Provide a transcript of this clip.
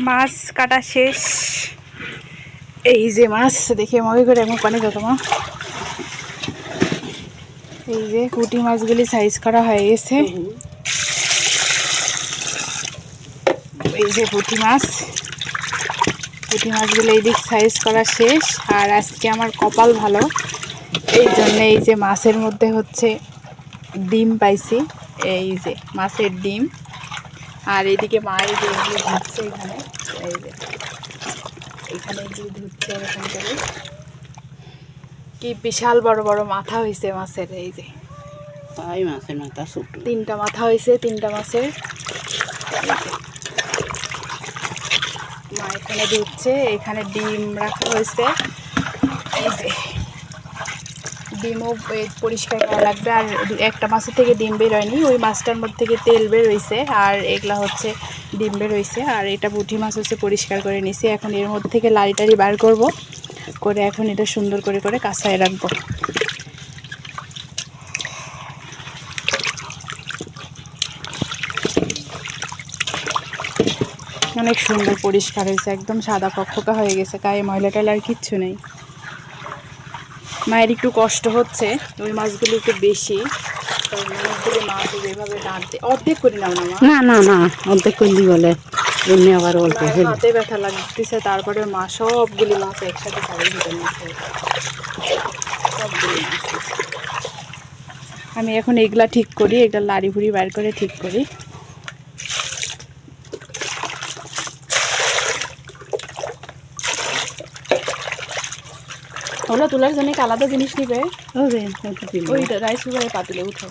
মাছ কাটা শেষ। এই যে মাছ দেখে মনে করে এমন পানি কত মা। এই যে পুঁটি মাছগুলি সাইজ করা হয়ে গেছে। এই যে পুঁটি মাছগুলো এই দিক সাইজ করা শেষ। আর আজকে আমার কপাল ভালো, এই জন্য এই যে মাছের মধ্যে হচ্ছে ডিম পাইছি। এই যে মাছের ডিম। আর এইদিকে মা এই যে এগুলো ধুচ্ছে এখানে। এই যে এখানে এগুলো ধুচ্ছে এরকম করে। কি বিশাল বড় বড় মাথা হয়েছে মাছের। এই যে তাই মাছের মাথা ছোট, 3টা মাথা হয়েছে 3টা মাছের। মা এখানে ধুচ্ছে, এখানে ডিম রাখা হয়েছে। এই যে ডিমও পরিষ্কার করা লাগবে। আর একটা মাছের থেকে ডিম বের হয়নি, ওই মাছটার মধ্যে থেকে তেল বের হয়েছে। আর এগুলা হচ্ছে ডিম বের হয়েছে। আর এটা পুঁটি মাছ হচ্ছে পরিষ্কার করে নিছি। এখন এর মধ্যে থেকে লাড়ি টাড়ি বার করবো, করে এখন এটা সুন্দর করে করে কাঁচায় রাখবো। অনেক সুন্দর পরিষ্কার হয়েছে, একদম সাদা ফকফকা হয়ে গেছে, গায়ে ময়লা টয়লা আর কিচ্ছু নেই। মায়ের একটু কষ্ট হচ্ছে, ওই মাছগুলো একটু বেশি, অনেকগুলো মাছ যেভাবে দাঁড়তে অর্ধেক করে নাও না মা। না না না অর্ধেক করলি বলে এমনি আবার অল্প হাতে ব্যথা লাগতেছে। তারপরে মা সবগুলি মাছ একসাথে শাড়ির ভিতরে নিচ্ছে, সবগুলি মাছ। আমি এখন এগুলা ঠিক করি, এগুলা লাড়ি ভুড়ি বার করে ঠিক করি। ওগুলো তোলার জন্য আলাদা জিনিস নিবে, ওই রাইস কুকারে পাতিলে উঠো।